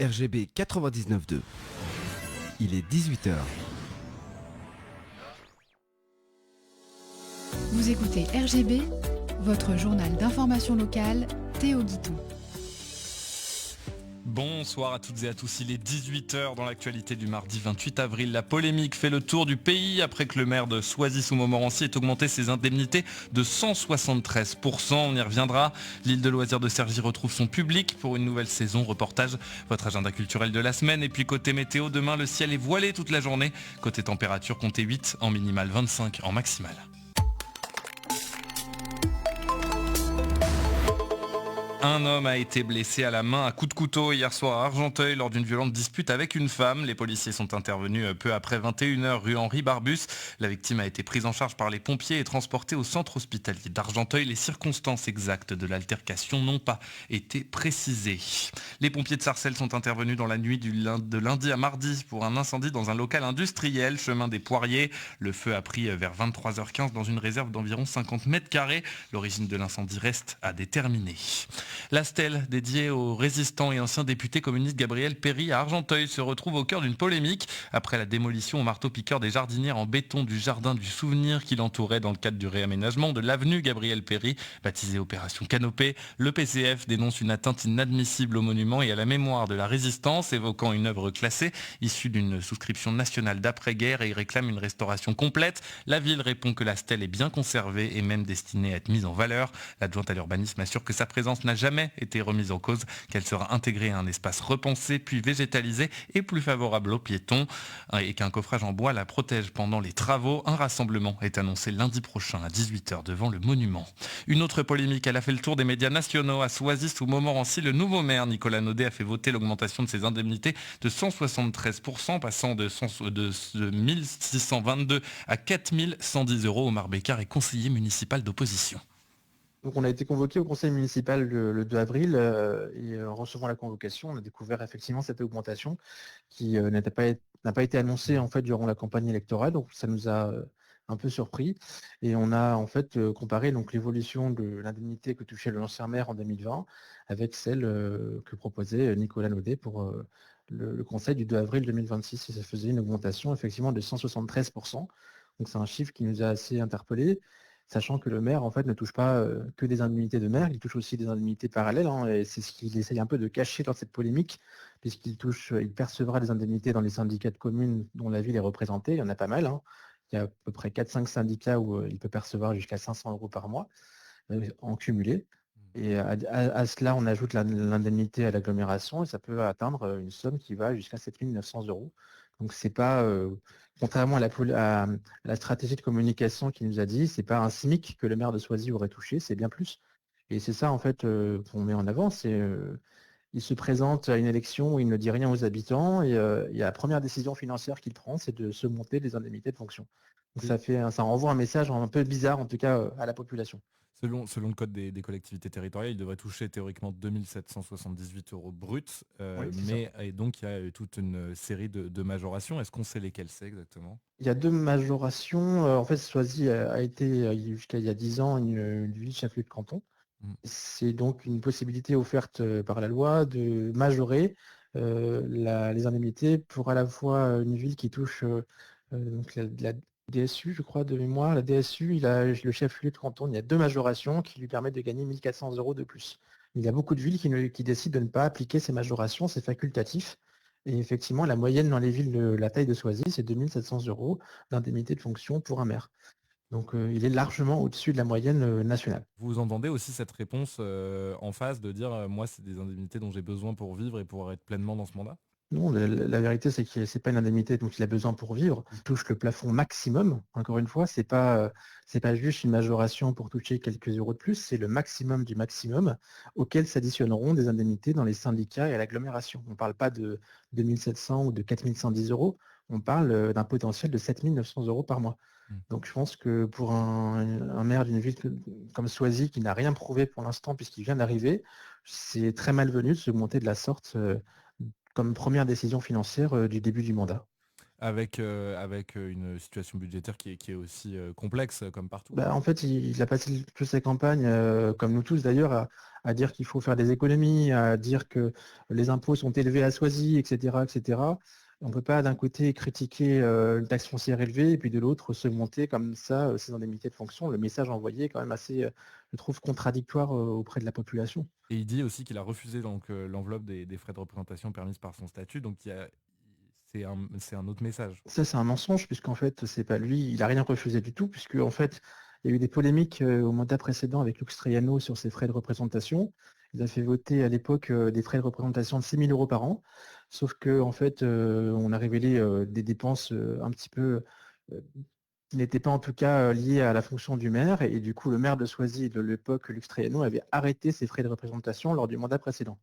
RGB 99.2. Il est 18h. Vous écoutez RGB, votre journal d'information locale, Théo Guitou. Bonsoir à toutes et à tous, il est 18h dans l'actualité du mardi 28 avril. La polémique fait le tour du pays après que le maire de Soisy-sous-Montmorency ait augmenté ses indemnités de 173%. On y reviendra. L'île de loisirs de Cergy retrouve son public pour une nouvelle saison. Reportage, votre agenda culturel de la semaine. Et puis côté météo, demain le ciel est voilé toute la journée. Côté température, comptez 8 en minimal, 25 en maximal. Un homme a été blessé à la main à coups de couteau hier soir à Argenteuil lors d'une violente dispute avec une femme. Les policiers sont intervenus peu après 21h rue Henri Barbus. La victime a été prise en charge par les pompiers et transportée au centre hospitalier d'Argenteuil. Les circonstances exactes de l'altercation n'ont pas été précisées. Les pompiers de Sarcelles sont intervenus dans la nuit de lundi à mardi pour un incendie dans un local industriel, chemin des Poiriers. Le feu a pris vers 23h15 dans une réserve d'environ 50 mètres carrés. L'origine de l'incendie reste à déterminer. La stèle dédiée au résistant et ancien député communiste Gabriel Péri à Argenteuil se retrouve au cœur d'une polémique après la démolition au marteau-piqueur des jardinières en béton du jardin du souvenir qui l'entourait dans le cadre du réaménagement de l'avenue Gabriel Péri, baptisée Opération Canopée. Le PCF dénonce une atteinte inadmissible au monument et à la mémoire de la résistance, évoquant une œuvre classée issue d'une souscription nationale d'après-guerre et il réclame une restauration complète. La ville répond que la stèle est bien conservée et même destinée à être mise en valeur. L'adjointe à l'urbanisme assure que sa présence n'a jamais été remise en cause, qu'elle sera intégrée à un espace repensé puis végétalisé et plus favorable aux piétons et qu'un coffrage en bois la protège pendant les travaux. Un rassemblement est annoncé lundi prochain à 18h devant le monument. Une autre polémique, elle a fait le tour des médias nationaux à Soisy-sous-Montmorency. Le nouveau maire Nicolas Naudet a fait voter l'augmentation de ses indemnités de 173%, passant de 1622 à 4110 euros. Omar Bécard est conseiller municipal d'opposition. Donc on a été convoqué au conseil municipal le 2 avril et en recevant la convocation, on a découvert effectivement cette augmentation qui n'a pas été annoncée en fait durant la campagne électorale, donc ça nous a un peu surpris. Et on a en fait comparé donc l'évolution de l'indemnité que touchait l'ancien maire en 2020 avec celle que proposait Nicolas Naudet pour le conseil du 2 avril 2026. Et ça faisait une augmentation effectivement de 173%. Donc c'est un chiffre qui nous a assez interpellés. Sachant que le maire, en fait, ne touche pas que des indemnités de maire, il touche aussi des indemnités parallèles, et c'est ce qu'il essaye un peu de cacher dans cette polémique, il percevra des indemnités dans les syndicats de communes dont la ville est représentée, il y en a pas mal, hein. Il y a à peu près 4-5 syndicats où il peut percevoir jusqu'à 500 euros par mois en cumulé. Et à cela, on ajoute l'indemnité à l'agglomération, et ça peut atteindre une somme qui va jusqu'à 7 900 euros. Donc c'est pas, contrairement à la stratégie de communication qui nous a dit, c'est pas un SMIC que le maire de Soisy aurait touché, c'est bien plus. Et c'est ça en fait qu'on met en avant, il se présente à une élection où il ne dit rien aux habitants et la première décision financière qu'il prend, c'est de se monter des indemnités de fonction. Donc ça renvoie un message un peu bizarre en tout cas à la population. Selon le code des collectivités territoriales, il devrait toucher théoriquement 2778 euros bruts, et donc il y a toute une série de majorations. Est-ce qu'on sait lesquelles c'est exactement ? Il y a deux majorations. En fait, Soisy a été jusqu'à il y a 10 ans une ville chef-lieu de canton. C'est donc une possibilité offerte par la loi de majorer les indemnités pour à la fois une ville qui touche donc la DSU, je crois, de mémoire. La DSU, il a le chef-lieu de canton. Il y a deux majorations qui lui permettent de gagner 1 400 euros de plus. Il y a beaucoup de villes qui décident de ne pas appliquer ces majorations, c'est facultatif. Et effectivement, la moyenne dans les villes de la taille de Soisy, c'est 2 700 euros d'indemnité de fonction pour un maire. Donc il est largement au-dessus de la moyenne nationale. Vous entendez aussi cette réponse en face de dire moi c'est des indemnités dont j'ai besoin pour vivre et pour être pleinement dans ce mandat ? Non, la vérité, c'est que c'est pas une indemnité dont il a besoin pour vivre. Il touche le plafond maximum. Encore une fois, c'est pas juste une majoration pour toucher quelques euros de plus, c'est le maximum du maximum auquel s'additionneront des indemnités dans les syndicats et à l'agglomération. On ne parle pas de 2 700 ou de 4 110 euros, on parle d'un potentiel de 7 900 euros par mois. Donc je pense que pour un maire d'une ville comme Soisy qui n'a rien prouvé pour l'instant puisqu'il vient d'arriver, c'est très malvenu de se monter de la sorte comme première décision financière du début du mandat. avec une situation budgétaire qui est aussi complexe comme partout. En fait, il a passé toute sa campagne, comme nous tous d'ailleurs, à dire qu'il faut faire des économies, à dire que les impôts sont élevés à Soisy, etc., etc. On ne peut pas d'un côté critiquer une taxe foncière élevée et puis de l'autre se monter comme ça ces indemnités de fonction. Le message envoyé est quand même assez, je trouve, contradictoire auprès de la population. Et il dit aussi qu'il a refusé donc l'enveloppe des frais de représentation permise par son statut. Donc c'est un autre message. Ça, c'est un mensonge, puisqu'en fait, c'est pas lui, il n'a rien refusé du tout, puisque en fait, il y a eu des polémiques au mandat précédent avec Lux Traiano sur ses frais de représentation. Il a fait voter à l'époque des frais de représentation de 6 000 € par an, sauf que en fait, on a révélé des dépenses un petit peu qui n'étaient pas en tout cas liées à la fonction du maire, et du coup, le maire de Soisy de l'époque, Lux Traiano, avait arrêté ses frais de représentation lors du mandat précédent.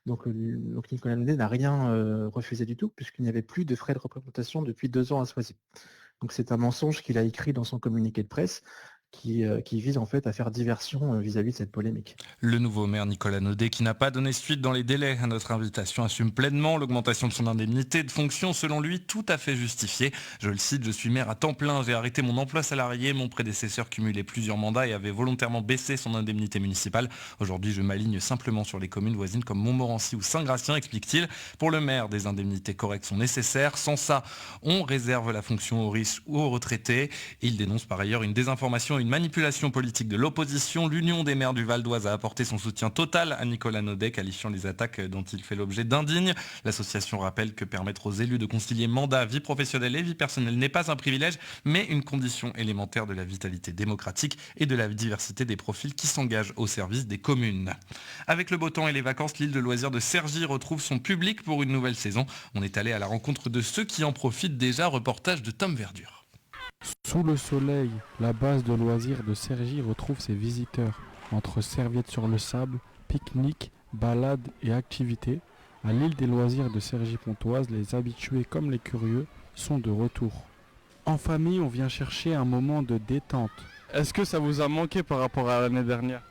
Donc Nicolas Naudet n'a rien refusé du tout, puisqu'il n'y avait plus de frais de représentation depuis 2 ans à Soisy. Donc c'est un mensonge qu'il a écrit dans son communiqué de presse, qui vise en fait à faire diversion vis-à-vis de cette polémique. Le nouveau maire Nicolas Naudet, qui n'a pas donné suite dans les délais à notre invitation, assume pleinement l'augmentation de son indemnité de fonction, selon lui tout à fait justifiée. Je le cite: je suis maire à temps plein, j'ai arrêté mon emploi salarié, mon prédécesseur cumulait plusieurs mandats et avait volontairement baissé son indemnité municipale. Aujourd'hui, je m'aligne simplement sur les communes voisines comme Montmorency ou Saint-Gratien, explique-t-il. Pour le maire, des indemnités correctes sont nécessaires. Sans ça, on réserve la fonction aux riches ou aux retraités. Il dénonce par ailleurs une désinformation et une manipulation politique de l'opposition. L'Union des maires du Val d'Oise a apporté son soutien total à Nicolas Naudet, qualifiant les attaques dont il fait l'objet d'indignes. L'association rappelle que permettre aux élus de concilier mandat, vie professionnelle et vie personnelle n'est pas un privilège, mais une condition élémentaire de la vitalité démocratique et de la diversité des profils qui s'engagent au service des communes. Avec le beau temps et les vacances, l'île de loisirs de Cergy retrouve son public pour une nouvelle saison. On est allé à la rencontre de ceux qui en profitent déjà. Reportage de Tom Verdure. Sous le soleil, la base de loisirs de Cergy retrouve ses visiteurs. Entre serviettes sur le sable, pique-nique, balades et activités, à l'île des loisirs de Cergy-Pontoise, les habitués comme les curieux sont de retour. En famille, on vient chercher un moment de détente. Est-ce que ça vous a manqué par rapport à l'année dernière ?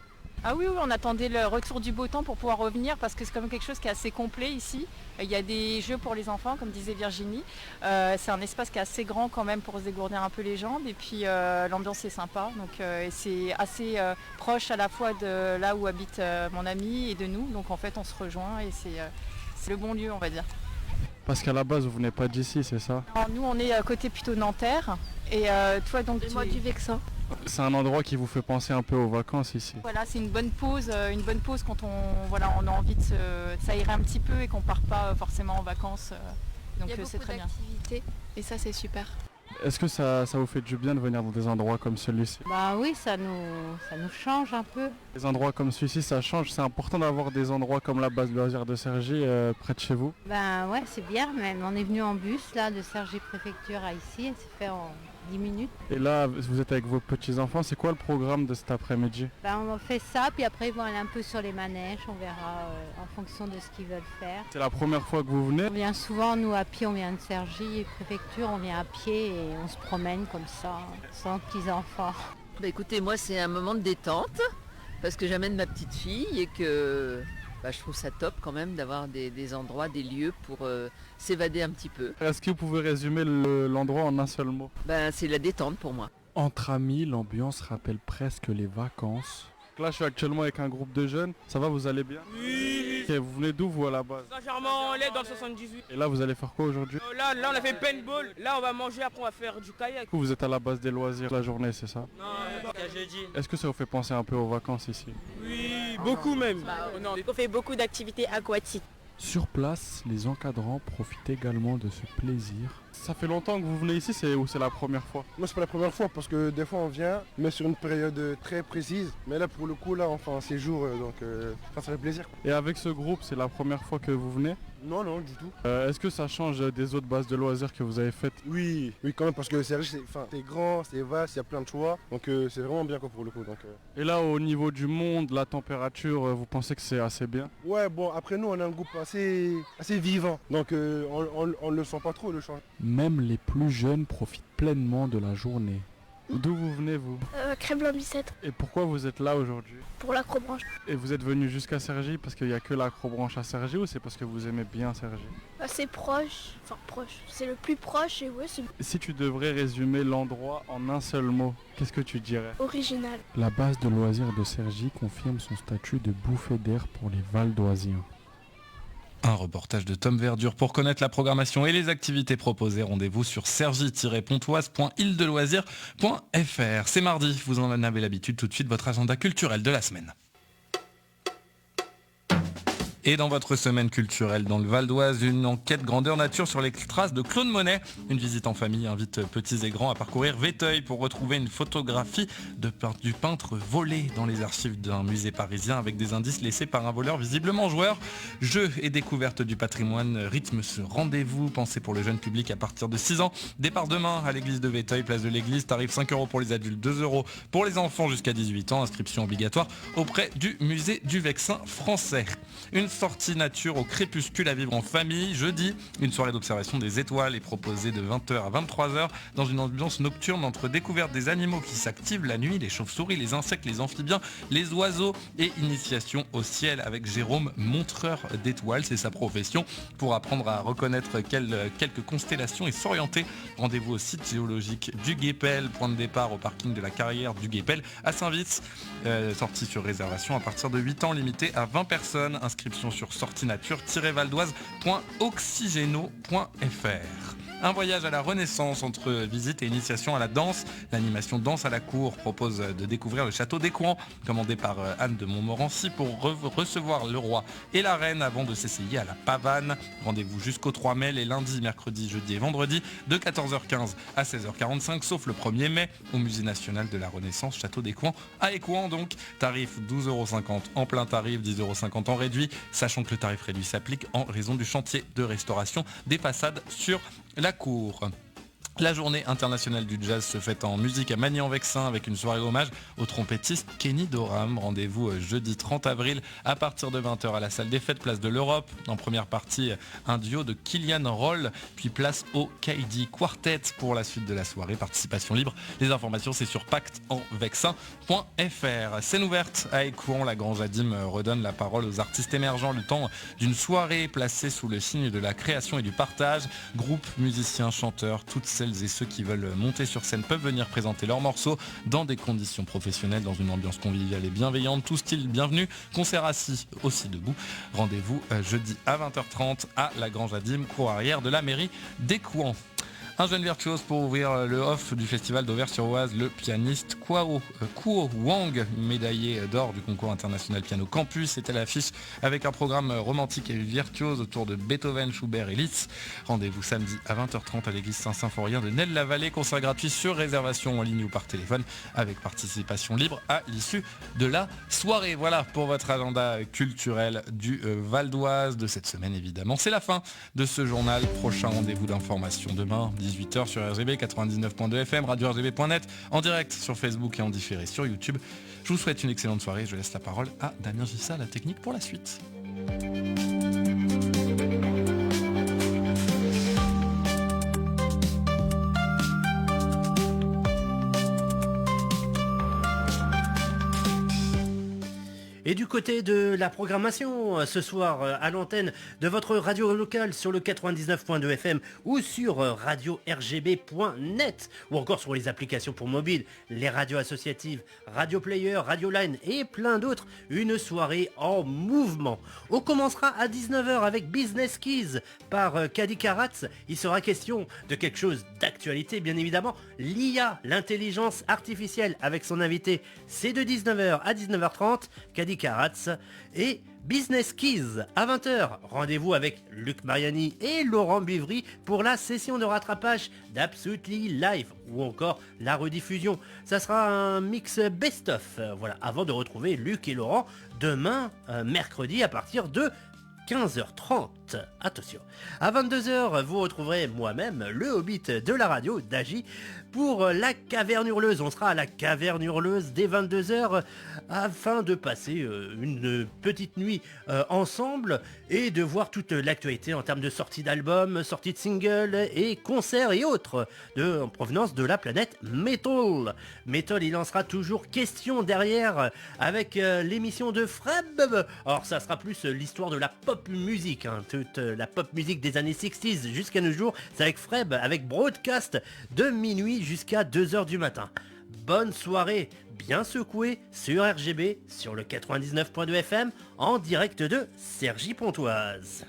Ah oui, on attendait le retour du beau temps pour pouvoir revenir parce que c'est quand même quelque chose qui est assez complet ici. Il y a des jeux pour les enfants, comme disait Virginie. C'est un espace qui est assez grand quand même pour se dégourdir un peu les jambes. Et puis l'ambiance est sympa. Donc, et c'est assez proche à la fois de là où habite mon ami et de nous. Donc en fait, on se rejoint et c'est le bon lieu, on va dire. Parce qu'à la base, vous venez pas d'ici, c'est ça ? Alors, nous, on est côté plutôt Nanterre. Et toi, donc, moi du Vexin. C'est un endroit qui vous fait penser un peu aux vacances ici. Voilà, c'est une bonne pause quand on a envie de s'aérer un petit peu et qu'on part pas forcément en vacances. Donc c'est très bien. Et ça c'est super. Est-ce que ça vous fait du bien de venir dans des endroits comme celui-ci ? Bah oui, ça nous change un peu. Des endroits comme celui-ci, ça change. C'est important d'avoir des endroits comme la base de loisirs de Cergy près de chez vous. Ben ouais, c'est bien même. On est venu en bus là de Cergy Préfecture à ici. Elle s'est fait en 10 minutes. Et là, vous êtes avec vos petits-enfants. C'est quoi le programme de cet après-midi ? Ben on fait ça, puis après ils vont aller un peu sur les manèges. On verra en fonction de ce qu'ils veulent faire. C'est la première fois que vous venez ? On vient souvent, nous à pied, on vient de Cergy Préfecture, on vient à pied et on se promène comme ça, sans petits-enfants. Bah écoutez, moi c'est un moment de détente parce que j'amène ma petite fille et que je trouve ça top quand même d'avoir des endroits, des lieux pour s'évader un petit peu. Est-ce que vous pouvez résumer l'endroit en un seul mot ? C'est la détente pour moi. Entre amis, l'ambiance rappelle presque les vacances. Là, je suis actuellement avec un groupe de jeunes. Ça va, vous allez bien ? Oui. Okay, vous venez d'où, vous, à la base ? Saint-Germain-en-Laye dans le 78. Et là, vous allez faire quoi aujourd'hui ? Là, on a fait paintball. Là, on va manger, après on va faire du kayak. Vous êtes à la base des loisirs la journée, c'est ça ? Non, j'ai dit. Est-ce que ça vous fait penser un peu aux vacances ici ? Oui, beaucoup même. On fait beaucoup d'activités aquatiques. Sur place, les encadrants profitent également de ce plaisir. Ça fait longtemps que vous venez ici, ou c'est la première fois ? Moi c'est pas la première fois parce que des fois on vient, mais sur une période très précise. Mais là pour le coup là on fait un séjour donc ça fait plaisir. Et avec ce groupe, c'est la première fois que vous venez ? Non, du tout. Est-ce que ça change des autres bases de loisirs que vous avez faites ? Oui quand même parce que c'est riche, c'est grand, c'est vaste, il y a plein de choix. Donc c'est vraiment bien quoi pour le coup. Et là au niveau du monde, la température, vous pensez que c'est assez bien ? Ouais bon après nous on a un groupe assez vivant. Donc on le sent pas trop le changement. Même les plus jeunes profitent pleinement de la journée. D'où vous venez, vous? Crève-Blanc-Bicêtre. Et pourquoi vous êtes là aujourd'hui? Pour l'acrobranche. Et vous êtes venu jusqu'à Cergy parce qu'il n'y a que l'acrobranche à Cergy ou c'est parce que vous aimez bien Cergy? C'est proche, c'est le plus proche et ouais, c'est Si tu devrais résumer l'endroit en un seul mot, qu'est-ce que tu dirais? original. La base de loisirs de Cergy confirme son statut de bouffée d'air pour les Valdoisiens. Un reportage de Tom Verdure. Pour connaître la programmation et les activités proposées, rendez-vous sur cergy-pontoise.île-de-loisirs.fr. C'est mardi, vous en avez l'habitude, tout de suite votre agenda culturel de la semaine. Et dans votre semaine culturelle dans le Val d'Oise, une enquête grandeur nature sur les traces de Claude Monet. Une visite en famille invite petits et grands à parcourir Véteuil pour retrouver une photographie du peintre volé dans les archives d'un musée parisien avec des indices laissés par un voleur visiblement joueur. Jeux et découvertes du patrimoine rythment ce rendez-vous pensé pour le jeune public à partir de 6 ans. Départ demain à l'église de Véteuil, place de l'église, tarif 5 € pour les adultes, 2 € pour les enfants jusqu'à 18 ans, inscription obligatoire auprès du musée du Vexin français. Une sortie nature au crépuscule à vivre en famille. Jeudi, une soirée d'observation des étoiles est proposée de 20h à 23h dans une ambiance nocturne entre découverte des animaux qui s'activent la nuit, les chauves-souris, les insectes, les amphibiens, les oiseaux et initiation au ciel avec Jérôme, montreur d'étoiles. C'est sa profession pour apprendre à reconnaître quelques constellations et s'orienter. Rendez-vous au site géologique du Guépel, point de départ au parking de la carrière du Guépel à Saint-Vitz. Sortie sur réservation à partir de 8 ans, limitée à 20 personnes. Inscription sur sortinature-valdoise.oxygeno.fr. Un voyage à la Renaissance entre visite et initiation à la danse. L'animation Danse à la Cour propose de découvrir le château d'Écouen, commandé par Anne de Montmorency pour recevoir le roi et la reine avant de s'essayer à la pavane. Rendez-vous jusqu'au 3 mai, les lundis, mercredis, jeudis et vendredis, de 14h15 à 16h45, sauf le 1er mai, au Musée National de la Renaissance, château d'Écouen, à Écouen donc. Tarif 12,50 € en plein tarif, 10,50 € en réduit, sachant que le tarif réduit s'applique en raison du chantier de restauration des façades sur la cour. La journée internationale du jazz se fête en musique à Magny-en-Vexin avec une soirée hommage au trompettiste Kenny Dorham. Rendez-vous jeudi 30 avril à partir de 20h à la salle des fêtes, place de l'Europe. En première partie, un duo de Kylian Roll, puis place au KD Quartet pour la suite de la soirée. Participation libre. Les informations, c'est sur pactenvexin.fr. Scène ouverte à Écouen, la Grange Adim redonne la parole aux artistes émergents le temps d'une soirée placée sous le signe de la création et du partage. Groupes, musiciens, chanteurs, toutes celles et ceux qui veulent monter sur scène peuvent venir présenter leurs morceaux dans des conditions professionnelles, dans une ambiance conviviale et bienveillante, tout style bienvenu, concert assis, aussi debout. Rendez-vous jeudi à 20h30 à la Grange Adim, cour arrière de la mairie d'Écouen. Un jeune virtuose pour ouvrir le off du festival d'Auvers-sur-Oise, le pianiste Kuo Wang, médaillé d'or du concours international Piano Campus, était à l'affiche avec un programme romantique et virtuose autour de Beethoven, Schubert et Liszt. Rendez-vous samedi à 20h30 à l'église Saint-Symphorien de Nelle-la-Vallée, concert gratuit sur réservation en ligne ou par téléphone avec participation libre à l'issue de la soirée. Voilà pour votre agenda culturel du Val d'Oise de cette semaine évidemment. C'est la fin de ce journal. Prochain rendez-vous d'information demain 18h sur RGB 99.2 FM, radio-rgb.net, en direct sur Facebook et en différé sur YouTube. Je vous souhaite une excellente soirée. Je laisse la parole à Damien Gissa, la technique pour la suite. Et du côté de la programmation, ce soir à l'antenne de votre radio locale sur le 99.2 FM ou sur radio-rgb.net ou encore sur les applications pour mobile, les radios associatives, Radio Player, Radio Line et plein d'autres, une soirée en mouvement. On commencera à 19h avec Business Keys par Kadi Karatz. Il sera question de quelque chose d'actualité bien évidemment, l'IA, l'intelligence artificielle avec son invité. C'est de 19h à 19h30, Kadi Karatz et Business Keys à 20h. Rendez-vous avec Luc Mariani et Laurent Bivry pour la session de rattrapage d'Absolutely Live ou encore la rediffusion. Ça sera un mix best-of. Voilà, avant de retrouver Luc et Laurent demain, mercredi à partir de 15h30. Attention. À 22h, vous retrouverez moi-même, le Hobbit de la radio, Daji, pour la Caverne Hurleuse. On sera à la Caverne Hurleuse dès 22h afin de passer une petite nuit ensemble et de voir toute l'actualité en termes de sortie d'albums, sortie de singles et concerts et autres en provenance de la planète Metal. Metal, il en sera toujours question derrière avec l'émission de Freb. Alors ça sera plus l'histoire de la pop musique, hein, toute la pop musique des années 60s jusqu'à nos jours. C'est avec Freb, avec Broadcast de minuit jusqu'à 2h du matin. Bonne soirée, bien secouée sur RGB, sur le 99.2 FM, en direct de Cergy-Pontoise.